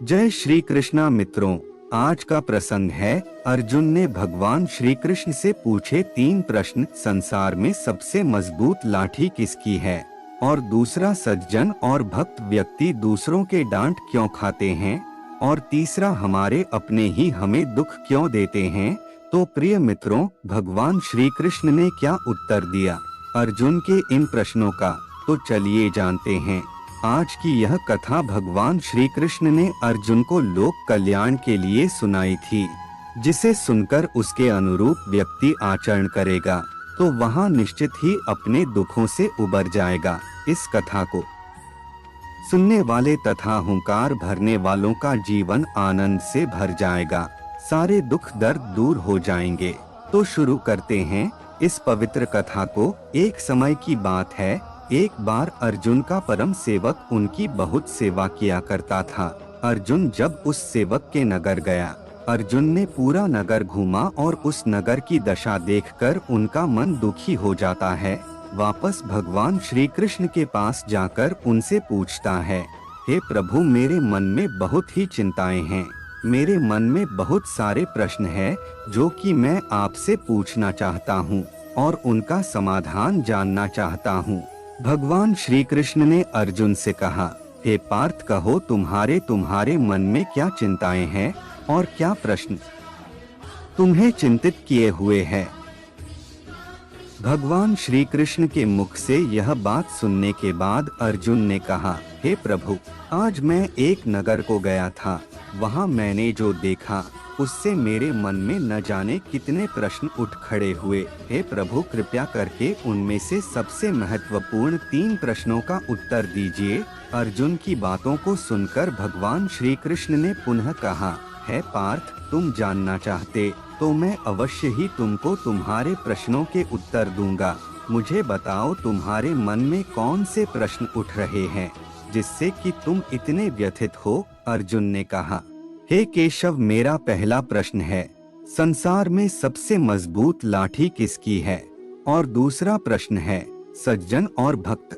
जय श्री कृष्णा मित्रों, आज का प्रसंग है अर्जुन ने भगवान श्री कृष्ण से पूछे 3 प्रश्न। संसार में सबसे मजबूत लाठी किसकी है? और दूसरा, सज्जन और भक्त व्यक्ति दूसरों के डांट क्यों खाते हैं? और तीसरा, हमारे अपने ही हमें दुख क्यों देते हैं? तो प्रिय मित्रों, भगवान श्री कृष्ण ने क्या उत्तर दिया अर्जुन के इन प्रश्नों का? तो चलिए जानते हैं। आज की यह कथा भगवान श्री कृष्ण ने अर्जुन को लोक कल्याण के लिए सुनाई थी, जिसे सुनकर उसके अनुरूप व्यक्ति आचरण करेगा तो वहाँ निश्चित ही अपने दुखों से उबर जाएगा। इस कथा को सुनने वाले तथा हुंकार भरने वालों का जीवन आनंद से भर जाएगा, सारे दुख दर्द दूर हो जाएंगे। तो शुरू करते हैं इस पवित्र कथा को। एक समय की बात है, एक बार अर्जुन का परम सेवक उनकी बहुत सेवा किया करता था। अर्जुन जब उस सेवक के नगर गया, अर्जुन ने पूरा नगर घूमा और उस नगर की दशा देखकर उनका मन दुखी हो जाता है। वापस भगवान श्री कृष्ण के पास जाकर उनसे पूछता है, हे प्रभु, मेरे मन में बहुत ही चिंताएं हैं, मेरे मन में बहुत सारे प्रश्न हैं जो कि मैं आपसे पूछना चाहता हूँ और उनका समाधान जानना चाहता हूँ। भगवान श्री कृष्ण ने अर्जुन से कहा, हे पार्थ, कहो तुम्हारे मन में क्या चिंताएं हैं और क्या प्रश्न तुम्हें चिंतित किए हुए हैं। भगवान श्री कृष्ण के मुख से यह बात सुनने के बाद अर्जुन ने कहा, हे प्रभु, आज मैं एक नगर को गया था, वहाँ मैंने जो देखा उससे मेरे मन में न जाने कितने प्रश्न उठ खड़े हुए। हे प्रभु, कृपया करके उनमें से सबसे महत्वपूर्ण 3 प्रश्नों का उत्तर दीजिए। अर्जुन की बातों को सुनकर भगवान श्री कृष्ण ने पुनः कहा, हे पार्थ, तुम जानना चाहते तो मैं अवश्य ही तुमको तुम्हारे प्रश्नों के उत्तर दूंगा। मुझे बताओ, तुम्हारे मन में कौन से प्रश्न उठ रहे हैं जिससे कि तुम इतने व्यथित हो? अर्जुन ने कहा, हे केशव, मेरा पहला प्रश्न है, संसार में सबसे मजबूत लाठी किसकी है? और दूसरा प्रश्न है, सज्जन और भक्त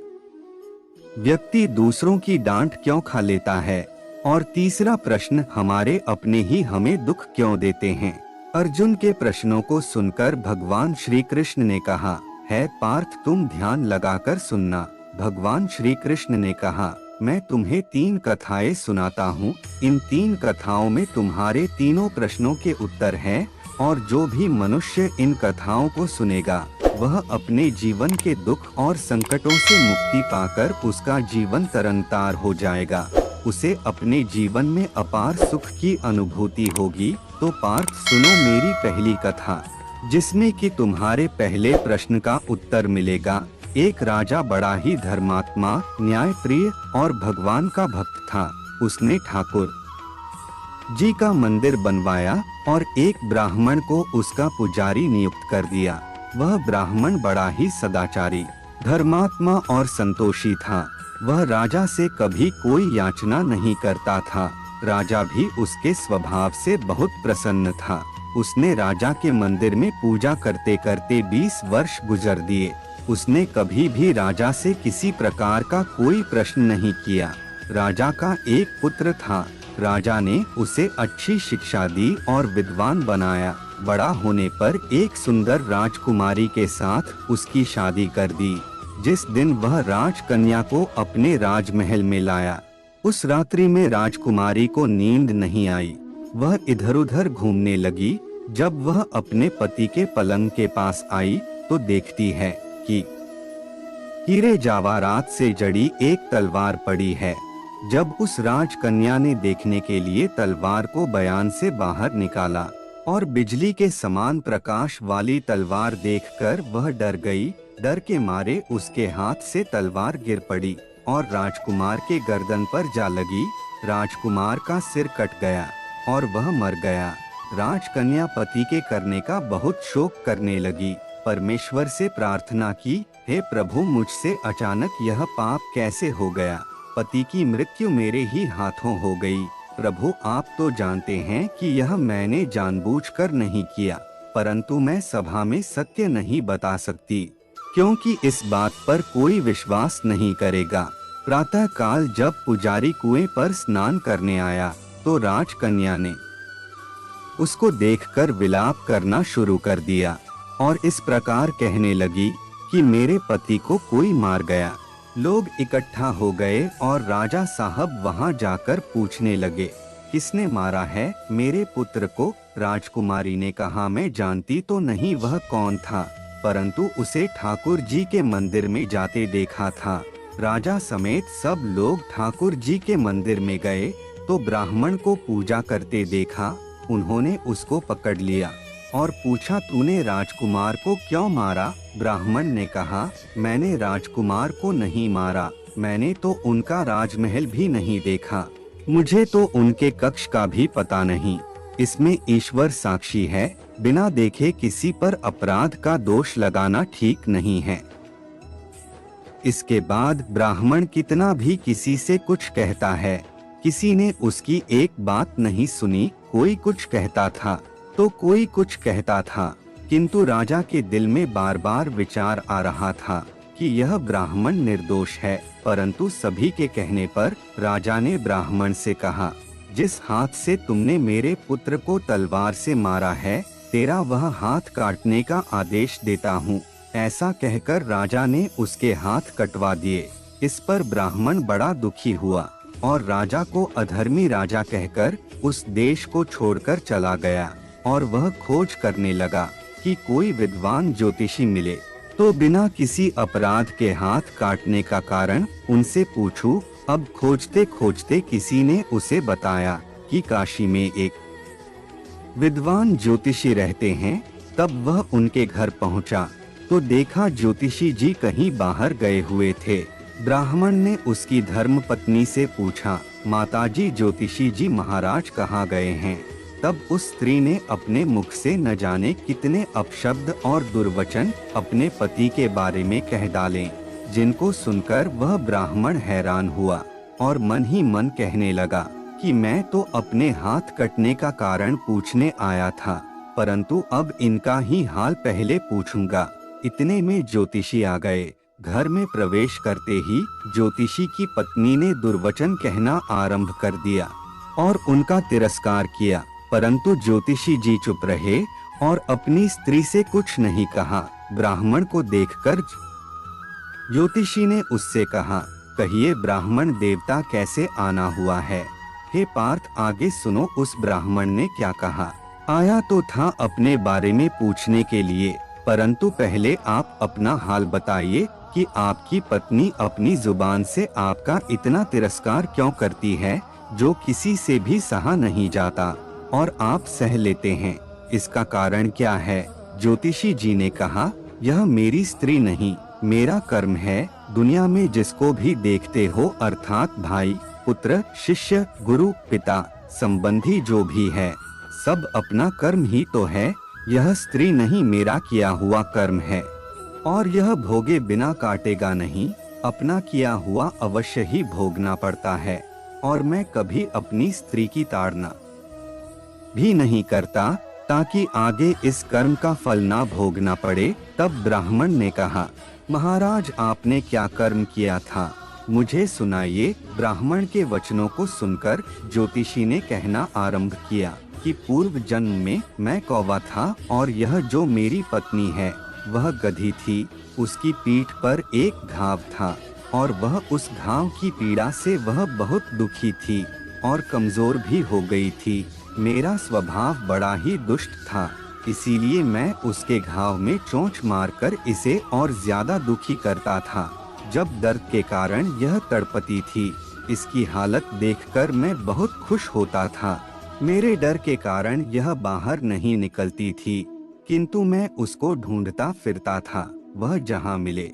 व्यक्ति दूसरों की डांट क्यों खा लेता है? और तीसरा प्रश्न, हमारे अपने ही हमें दुख क्यों देते हैं? अर्जुन के प्रश्नों को सुनकर भगवान श्री कृष्ण ने कहा, है पार्थ, तुम ध्यान लगाकर सुनना। भगवान श्री कृष्ण ने कहा, मैं तुम्हें 3 कथाएं सुनाता हूँ। इन 3 कथाओं में तुम्हारे तीनों प्रश्नों के उत्तर हैं और जो भी मनुष्य इन कथाओं को सुनेगा वह अपने जीवन के दुख और संकटों से मुक्ति पाकर उसका जीवन तरनतार हो जाएगा, उसे अपने जीवन में अपार सुख की अनुभूति होगी। तो पार्थ, सुनो मेरी पहली कथा, जिसमें कि तुम्हारे पहले प्रश्न का उत्तर मिलेगा। एक राजा बड़ा ही धर्मात्मा, न्याय प्रिय और भगवान का भक्त था। उसने ठाकुर जी का मंदिर बनवाया और एक ब्राह्मण को उसका पुजारी नियुक्त कर दिया। वह ब्राह्मण बड़ा ही सदाचारी, धर्मात्मा और संतोषी था। वह राजा से कभी कोई याचना नहीं करता था। राजा भी उसके स्वभाव से बहुत प्रसन्न था। उसने राजा के मंदिर में पूजा करते करते 20 वर्ष गुजर दिए। उसने कभी भी राजा से किसी प्रकार का कोई प्रश्न नहीं किया। राजा का एक पुत्र था। राजा ने उसे अच्छी शिक्षा दी और विद्वान बनाया। बड़ा होने पर एक सुंदर राजकुमारी के साथ उसकी शादी कर दी। जिस दिन वह राजकन्या को अपने राजमहल में लाया, उस रात्रि में राजकुमारी को नींद नहीं आई। वह इधर-उधर घूमने लगी। जब वह अपने पति के पलंग के पास आई तो देखती है कि हीरे जवाहरात से जड़ी एक तलवार पड़ी है। जब उस राजकन्या ने देखने के लिए तलवार को बयान से बाहर निकाला और बिजली के समान प्रकाश वाली तलवार देखकर वह डर गई। डर के मारे उसके हाथ से तलवार गिर पड़ी और राजकुमार के गर्दन पर जा लगी। राजकुमार का सिर कट गया और वह मर गया। राजकन्या पति के करने का बहुत शोक करने लगी। परमेश्वर से प्रार्थना की, हे प्रभु, मुझसे अचानक यह पाप कैसे हो गया? पति की मृत्यु मेरे ही हाथों हो गई। प्रभु, आप तो जानते हैं कि यह मैंने जानबूझकर नहीं किया। परंतु मैं सभा में सत्य नहीं बता सकती, क्योंकि इस बात पर कोई विश्वास नहीं करेगा। प्रातः काल जब पुजारी कुएं पर स्नान करने आया तो राजकन्या ने उसको देखकर विलाप करना शुरू कर दिया और इस प्रकार कहने लगी कि मेरे पति को कोई मार गया। लोग इकट्ठा हो गए और राजा साहब वहां जाकर पूछने लगे, किसने मारा है मेरे पुत्र को? राजकुमारी ने कहा, मैं जानती तो नहीं वह कौन था, परंतु उसे ठाकुर जी के मंदिर में जाते देखा था। राजा समेत सब लोग ठाकुर जी के मंदिर में गए तो ब्राह्मण को पूजा करते देखा। उन्होंने उसको पकड़ लिया और पूछा, तूने राजकुमार को क्यों मारा? ब्राह्मण ने कहा, मैंने राजकुमार को नहीं मारा, मैंने तो उनका राजमहल भी नहीं देखा, मुझे तो उनके कक्ष का भी पता नहीं। इसमें ईश्वर साक्षी है, बिना देखे किसी पर अपराध का दोष लगाना ठीक नहीं है। इसके बाद ब्राह्मण कितना भी किसी से कुछ कहता है, किसी ने उसकी एक बात नहीं सुनी। कोई कुछ कहता था तो कोई कुछ कहता था, किंतु राजा के दिल में बार बार विचार आ रहा था कि यह ब्राह्मण निर्दोष है। परंतु सभी के कहने पर राजा ने ब्राह्मण से कहा, जिस हाथ से तुमने मेरे पुत्र को तलवार से मारा है, तेरा वह हाथ काटने का आदेश देता हूँ। ऐसा कहकर राजा ने उसके हाथ कटवा दिए। इस पर ब्राह्मण बड़ा दुखी हुआ और राजा को अधर्मी राजा कहकर उस देश को छोड़कर चला गया और वह खोज करने लगा कि कोई विद्वान ज्योतिषी मिले तो बिना किसी अपराध के हाथ काटने का कारण उनसे पूछूं। अब खोजते खोजते किसी ने उसे बताया कि काशी में एक विद्वान ज्योतिषी रहते हैं। तब वह उनके घर पहुंचा तो देखा ज्योतिषी जी कहीं बाहर गए हुए थे। ब्राह्मण ने उसकी धर्मपत्नी से पूछा, माताजी ज्योतिषी जी महाराज कहाँ गए हैं? तब उस स्त्री ने अपने मुख से न जाने कितने अपशब्द और दुर्वचन अपने पति के बारे में कह डाले, जिनको सुनकर वह ब्राह्मण हैरान हुआ और मन ही मन कहने लगा कि मैं तो अपने हाथ कटने का कारण पूछने आया था, परंतु अब इनका ही हाल पहले पूछूंगा। इतने में ज्योतिषी आ गए। घर में प्रवेश करते ही ज्योतिषी की पत्नी ने दुर्वचन कहना आरंभ कर दिया और उनका तिरस्कार किया, परंतु ज्योतिषी जी चुप रहे और अपनी स्त्री से कुछ नहीं कहा। ब्राह्मण को देखकर ज्योतिषी ने उससे कहा, कहिए ब्राह्मण देवता कैसे आना हुआ है? हे पार्थ, आगे सुनो उस ब्राह्मण ने क्या कहा। आया तो था अपने बारे में पूछने के लिए, परंतु पहले आप अपना हाल बताइए कि आपकी पत्नी अपनी जुबान से आपका इतना तिरस्कार क्यों करती है, जो किसी से भी सहा नहीं जाता और आप सह लेते हैं। इसका कारण क्या है? ज्योतिषी जी ने कहा, यह मेरी स्त्री नहीं, मेरा कर्म है। दुनिया में जिसको भी देखते हो, अर्थात भाई, पुत्र, शिष्य, गुरु, पिता, संबंधी जो भी है, सब अपना कर्म ही तो है। यह स्त्री नहीं, मेरा किया हुआ कर्म है और यह भोगे बिना काटेगा नहीं। अपना किया हुआ अवश्य ही भोगना पड़ता है और मैं कभी अपनी स्त्री की ताड़ना भी नहीं करता ताकि आगे इस कर्म का फल ना भोगना पड़े। तब ब्राह्मण ने कहा, महाराज आपने क्या कर्म किया था, मुझे सुनाइए। ब्राह्मण के वचनों को सुनकर ज्योतिषी ने कहना आरंभ किया कि पूर्व जन्म में मैं कौवा था और यह जो मेरी पत्नी है वह गधी थी। उसकी पीठ पर एक घाव था और वह उस घाव की पीड़ा से वह बहुत दुखी थी और कमजोर भी हो गई थी। मेरा स्वभाव बड़ा ही दुष्ट था, इसीलिए मैं उसके घाव में चोंच मारकर इसे और ज्यादा दुखी करता था। जब दर्द के कारण यह तड़पती थी, इसकी हालत देखकर मैं बहुत खुश होता था। मेरे डर के कारण यह बाहर नहीं निकलती थी, किंतु मैं उसको ढूंढता फिरता था। वह जहाँ मिले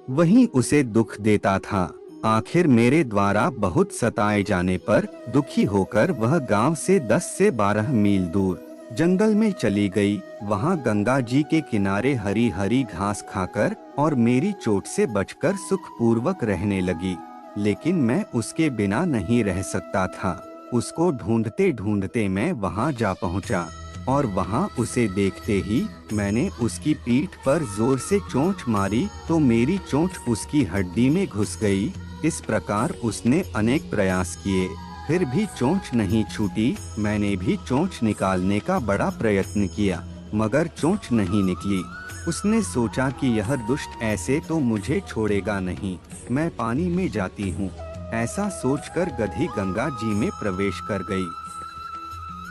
वहीं उसे दुख देता था। आखिर मेरे द्वारा बहुत सताए जाने पर दुखी होकर वह गांव से 10 से 12 मील दूर जंगल में चली गई। वहां गंगा जी के किनारे हरी हरी घास खाकर और मेरी चोट से बचकर सुखपूर्वक रहने लगी। लेकिन मैं उसके बिना नहीं रह सकता था। उसको ढूंढते ढूंढते मैं वहां जा पहुंचा। और वहाँ उसे देखते ही मैंने उसकी पीठ पर जोर से चोंच मारी तो मेरी चोंच उसकी हड्डी में घुस गई। इस प्रकार उसने अनेक प्रयास किए, फिर भी चोंच नहीं छूटी। मैंने भी चोंच निकालने का बड़ा प्रयत्न किया, मगर चोंच नहीं निकली। उसने सोचा कि यह दुष्ट ऐसे तो मुझे छोड़ेगा नहीं, मैं पानी में जाती हूँ। ऐसा सोचकर गधी गंगा जी में प्रवेश कर गई,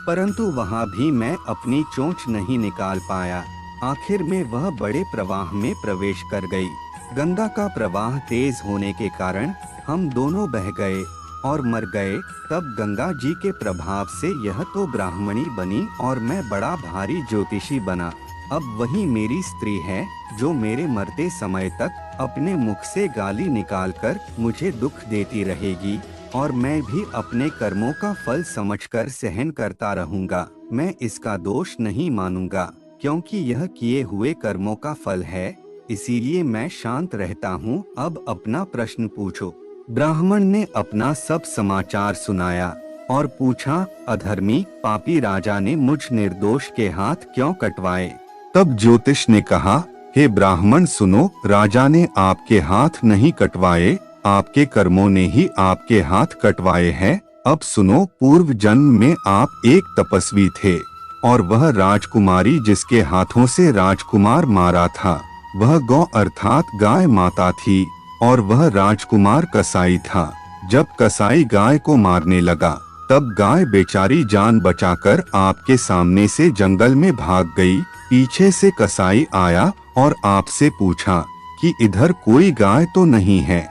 परंतु वहाँ भी मैं अपनी चोंच नहीं निकाल पाया। आखिर में वह बड़े प्रवाह में प्रवेश कर गई। गंगा का प्रवाह तेज होने के कारण हम दोनों बह गए और मर गए। तब गंगा जी के प्रभाव से यह तो ब्राह्मणी बनी और मैं बड़ा भारी ज्योतिषी बना। अब वही मेरी स्त्री है जो मेरे मरते समय तक अपने मुख से गाली निकालकर मुझे दुख देती रहेगी, और मैं भी अपने कर्मों का फल समझकर सहन करता रहूंगा। मैं इसका दोष नहीं मानूंगा, क्योंकि यह किए हुए कर्मों का फल है, इसीलिए मैं शांत रहता हूँ। अब अपना प्रश्न पूछो। ब्राह्मण ने अपना सब समाचार सुनाया और पूछा, अधर्मी पापी राजा ने मुझ निर्दोष के हाथ क्यों कटवाए? तब ज्योतिष ने कहा, हे ब्राह्मण सुनो, राजा ने आपके हाथ नहीं कटवाए, आपके कर्मों ने ही आपके हाथ कटवाए हैं। अब सुनो, पूर्व जन्म में आप एक तपस्वी थे और वह राजकुमारी जिसके हाथों से राजकुमार मारा था, वह गौ अर्थात गाय माता थी और वह राजकुमार कसाई था। जब कसाई गाय को मारने लगा तब गाय बेचारी जान बचाकर आपके सामने से जंगल में भाग गई। पीछे से कसाई आया और आपसे पूछा कि इधर कोई गाय तो नहीं है?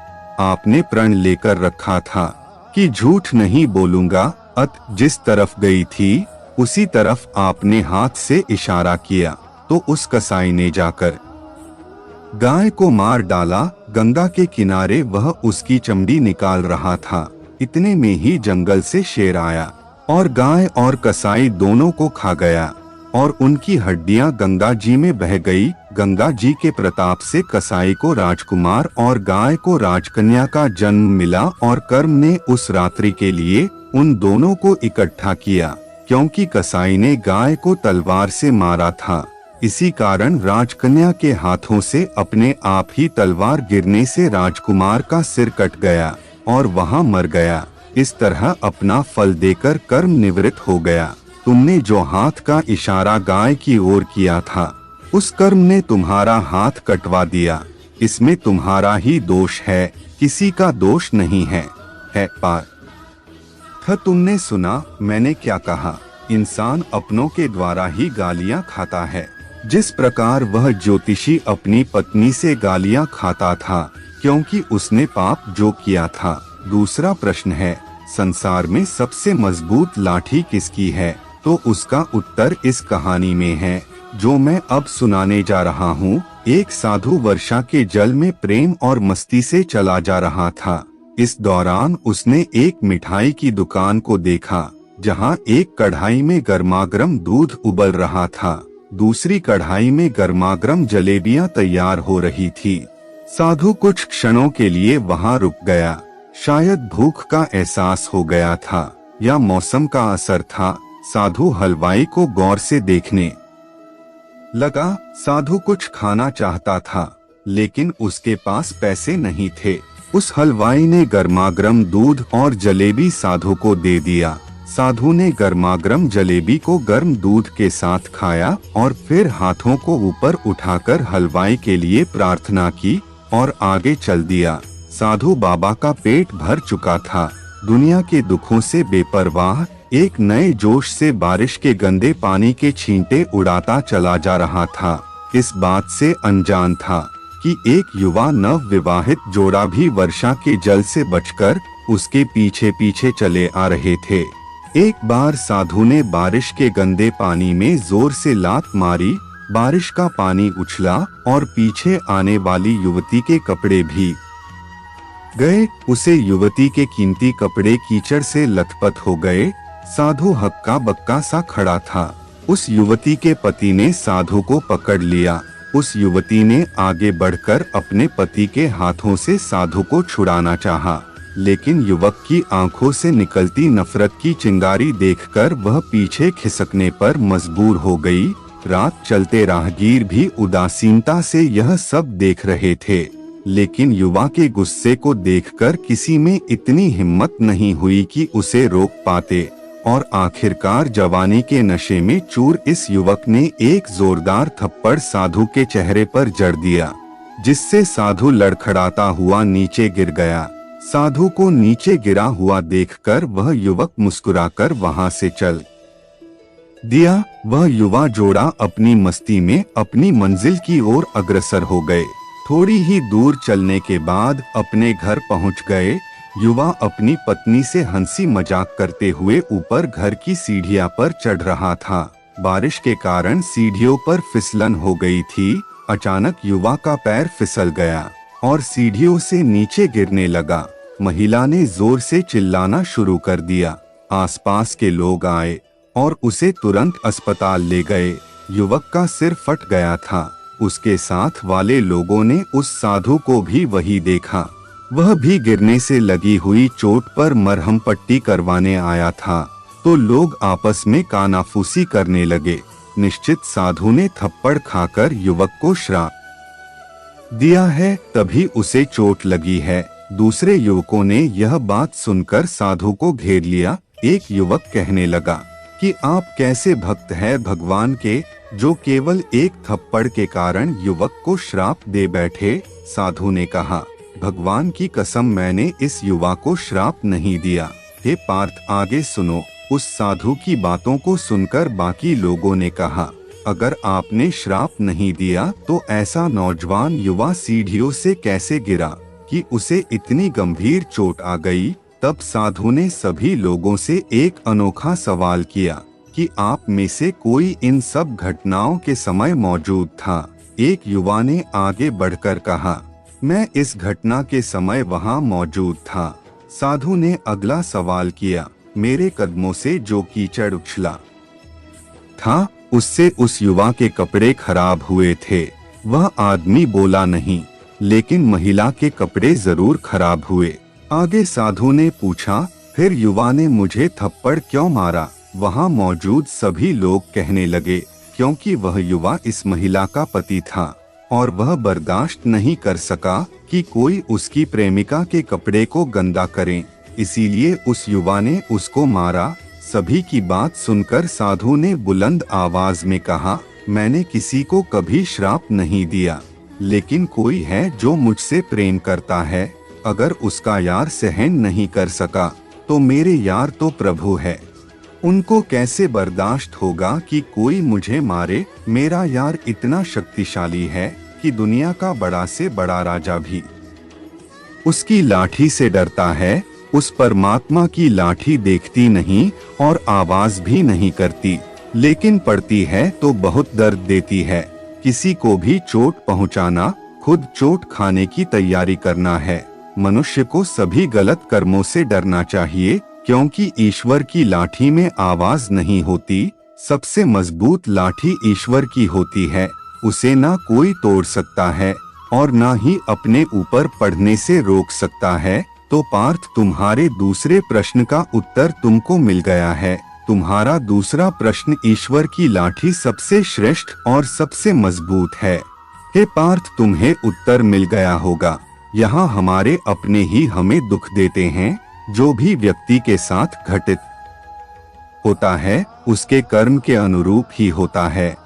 आपने प्रण लेकर रखा था कि झूठ नहीं बोलूंगा। जिस तरफ गई थी उसी तरफ आपने हाथ से इशारा किया तो उस कसाई ने जाकर गाय को मार डाला। गंगा के किनारे वह उसकी चमड़ी निकाल रहा था, इतने में ही जंगल से शेर आया और गाय और कसाई दोनों को खा गया और उनकी हड्डियां गंगा जी में बह गई। गंगा जी के प्रताप से कसाई को राजकुमार और गाय को राजकन्या का जन्म मिला और कर्म ने उस रात्रि के लिए उन दोनों को इकट्ठा किया, क्योंकि कसाई ने गाय को तलवार से मारा था। इसी कारण राजकन्या के हाथों से अपने आप ही तलवार गिरने से राजकुमार का सिर कट गया और वहां मर गया। इस तरह अपना फल देकर कर्म निवृत्त हो गया। तुमने जो हाथ का इशारा गाय की ओर किया था, उस कर्म ने तुम्हारा हाथ कटवा दिया। इसमें तुम्हारा ही दोष है, किसी का दोष नहीं है। पार तुमने सुना मैंने क्या कहा? इंसान अपनों के द्वारा ही गालियां खाता है। जिस प्रकार वह ज्योतिषी अपनी पत्नी से गालियां खाता था क्योंकि उसने पाप जो किया था। दूसरा प्रश्न है, संसार में सबसे मजबूत लाठी किसकी है? तो उसका उत्तर इस कहानी में है जो मैं अब सुनाने जा रहा हूँ। एक साधु वर्षा के जल में प्रेम और मस्ती से चला जा रहा था। इस दौरान उसने एक मिठाई की दुकान को देखा जहाँ एक कढ़ाई में गर्मागर्म दूध उबल रहा था, दूसरी कढ़ाई में गर्मागर्म जलेबियां तैयार हो रही थी। साधु कुछ क्षणों के लिए वहां रुक गया। शायद भूख का एहसास हो गया था या मौसम का असर था। साधु हलवाई को गौर से देखने लगा। साधु कुछ खाना चाहता था लेकिन उसके पास पैसे नहीं थे। उस हलवाई ने गर्मागर्म दूध और जलेबी साधु को दे दिया। साधु ने गर्मागर्म जलेबी को गर्म दूध के साथ खाया और फिर हाथों को ऊपर उठाकर हलवाई के लिए प्रार्थना की और आगे चल दिया। साधु बाबा का पेट भर चुका था। दुनिया के दुखों से बेपरवाह एक नए जोश से बारिश के गंदे पानी के छींटे उड़ाता चला जा रहा था। इस बात से अनजान था कि एक युवा नव विवाहित जोड़ा भी वर्षा के जल से बचकर उसके पीछे पीछे चले आ रहे थे। एक बार साधु ने बारिश के गंदे पानी में जोर से लात मारी। बारिश का पानी उछला और पीछे आने वाली युवती के कपड़े भीग गए। उसे युवती के कीमती कपड़े कीचड़ से लथपथ हो गए। साधु हक्का बक्का सा खड़ा था। उस युवती के पति ने साधु को पकड़ लिया। उस युवती ने आगे बढ़कर अपने पति के हाथों से साधु को छुड़ाना चाहा, लेकिन युवक की आंखों से निकलती नफरत की चिंगारी देखकर वह पीछे खिसकने पर मजबूर हो गई। रात चलते राहगीर भी उदासीनता से यह सब देख रहे थे, लेकिन युवा के गुस्से को देखकर किसी में इतनी हिम्मत नहीं हुई कि उसे रोक पाते, और आखिरकार जवानी के नशे में चूर इस युवक ने एक जोरदार थप्पड़ साधु के चेहरे पर जड़ दिया, जिससे साधु लड़खड़ाता हुआ नीचे गिर गया। साधु को नीचे गिरा हुआ देखकर वह युवक मुस्कुराकर वहां से चल दिया। वह युवा जोड़ा अपनी मस्ती में अपनी मंजिल की ओर अग्रसर हो गए। थोड़ी ही दूर चलने के बाद अपने घर पहुंच गए। युवा अपनी पत्नी से हंसी मजाक करते हुए ऊपर घर की सीढ़ियां पर चढ़ रहा था। बारिश के कारण सीढ़ियों पर फिसलन हो गई थी। अचानक युवा का पैर फिसल गया और सीढ़ियों से नीचे गिरने लगा। महिला ने जोर से चिल्लाना शुरू कर दिया। आसपास के लोग आए और उसे तुरंत अस्पताल ले गए। युवक का सिर फट गया था। उसके साथ वाले लोगों ने उस साधु को भी वही देखा। वह भी गिरने से लगी हुई चोट पर मरहम पट्टी करवाने आया था, तो लोग आपस में कानाफूसी करने लगे। निश्चित साधु ने थप्पड़ खाकर युवक को श्राप दिया है, तभी उसे चोट लगी है। दूसरे युवकों ने यह बात सुनकर साधु को घेर लिया। एक युवक कहने लगा कि आप कैसे भक्त हैं भगवान के, जो केवल एक थप्पड़ के कारण युवक को श्राप दे बैठे। साधु ने कहा, भगवान की कसम, मैंने इस युवा को श्राप नहीं दिया। हे पार्थ, आगे सुनो। उस साधु की बातों को सुनकर बाकी लोगों ने कहा, अगर आपने श्राप नहीं दिया तो ऐसा नौजवान युवा सीढ़ियों से कैसे गिरा कि उसे इतनी गंभीर चोट आ गई। तब साधु ने सभी लोगों से एक अनोखा सवाल किया कि आप में से कोई इन सब घटनाओं के समय मौजूद था। एक युवा ने आगे बढ़कर कहा, मैं इस घटना के समय वहां मौजूद था। साधु ने अगला सवाल किया, मेरे कदमों से जो कीचड़ उछला था उससे उस युवा के कपड़े खराब हुए थे। वह आदमी बोला नहीं, लेकिन महिला के कपड़े जरूर खराब हुए। आगे साधु ने पूछा, फिर युवा ने मुझे थप्पड़ क्यों मारा? वहां मौजूद सभी लोग कहने लगे, क्योंकि वह युवा इस महिला का पति था और वह बर्दाश्त नहीं कर सका कि कोई उसकी प्रेमिका के कपड़े को गंदा करे, इसीलिए उस युवा ने उसको मारा। सभी की बात सुनकर साधु ने बुलंद आवाज में कहा, मैंने किसी को कभी श्राप नहीं दिया, लेकिन कोई है जो मुझसे प्रेम करता है। अगर उसका यार सहन नहीं कर सका तो मेरे यार तो प्रभु है, उनको कैसे बर्दाश्त होगा कि कोई मुझे मारे। मेरा यार इतना शक्तिशाली है कि दुनिया का बड़ा से बड़ा राजा भी उसकी लाठी से डरता है। उस परमात्मा की लाठी देखती नहीं और आवाज भी नहीं करती, लेकिन पड़ती है तो बहुत दर्द देती है। किसी को भी चोट पहुंचाना, खुद चोट खाने की तैयारी करना है। मनुष्य को सभी गलत कर्मों से डरना चाहिए, क्योंकि ईश्वर की लाठी में आवाज नहीं होती। सबसे मजबूत लाठी ईश्वर की होती है, उसे ना कोई तोड़ सकता है और ना ही अपने ऊपर पड़ने से रोक सकता है। तो पार्थ, तुम्हारे दूसरे प्रश्न का उत्तर तुमको मिल गया है। तुम्हारा दूसरा प्रश्न, ईश्वर की लाठी सबसे श्रेष्ठ और सबसे मजबूत है। हे पार्थ, तुम्हें उत्तर मिल गया होगा। यहाँ हमारे अपने ही हमें दुख देते हैं। जो भी व्यक्ति के साथ घटित होता है उसके कर्म के अनुरूप ही होता है।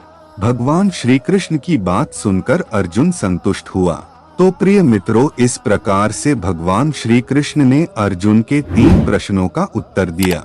भगवान श्री कृष्ण की बात सुनकर अर्जुन संतुष्ट हुआ। तो प्रिय मित्रों, इस प्रकार से भगवान श्री कृष्ण ने अर्जुन के 3 प्रश्नों का उत्तर दिया।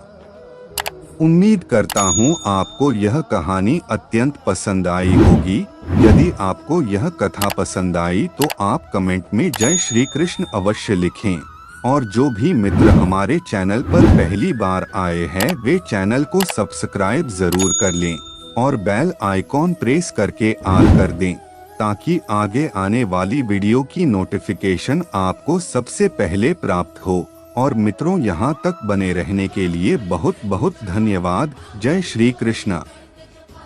उम्मीद करता हूँ आपको यह कहानी अत्यंत पसंद आई होगी। यदि आपको यह कथा पसंद आई तो आप कमेंट में जय श्री कृष्ण अवश्य लिखें, और जो भी मित्र हमारे चैनल पर पहली बार आए हैं वे चैनल को सब्सक्राइब जरूर कर लें और बेल आइकॉन प्रेस करके ऑल कर दें, ताकि आगे आने वाली वीडियो की नोटिफिकेशन आपको सबसे पहले प्राप्त हो। और मित्रों, यहाँ तक बने रहने के लिए बहुत बहुत धन्यवाद। जय श्री कृष्ण।